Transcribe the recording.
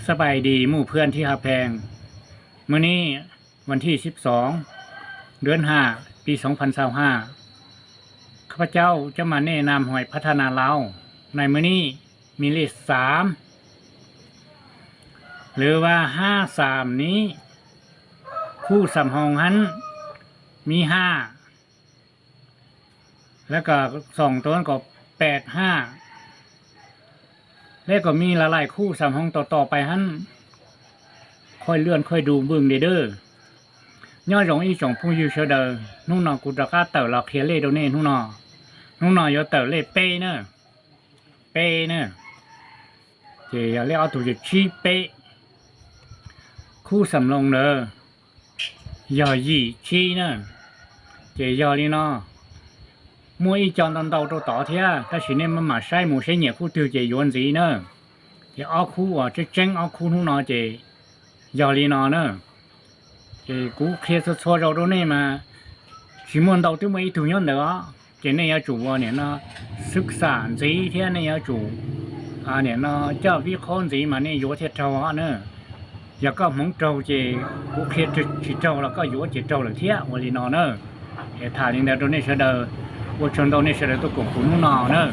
สบายดีหมู่เพื่อนที่ฮักแพงมื้อนี้วันที่12เดือน5ปี2025ข้าพเจ้าจะมาแนะนำหอยพัฒนาลาวในมื้อนี้มีเลข3หรือว่า53นี้คู่สำหองหันมี5แล้วก็2ตัวก็85แล้วก็มีหลายๆคู่สำหองต่อๆไปหันค่อยเลื่อนค่อยดูเบิ่งเด้อย้อยอีจงผู้อยู่เชเดอนู่นน่ะกูตะกะเตอเราเคเลโดเน่นู่นน่ะยอเตอเลเป้เนอะเป้เนอะเจียเรียกเอาตัวชีเป้คู่สำรองเด้อยอยี่ชีเนอะเจียอลีเนาะmua y chọn tận đầu to to thế ta chỉ nên mà sai một sai nhiều khu tiêu chế yuan gì nữa thì ở khu ở trên chân ở khu nó chế giờ đi nó nữa thì cú kia số số rồi đó này mà chỉ muốn đầu tư mấy thứ nhân nữa cái này là chủ này nó sức sản gì thế này là chủ này nó cho vi con gì mà này yếu thiệt trâu nữa giờ có mong trâu chế cú kia chỉ trâu là có yếu chỉ trâu là thế ở đi nó nữa thì thà nên là đó này sẽ đỡ我传到那些人都共苦恼呢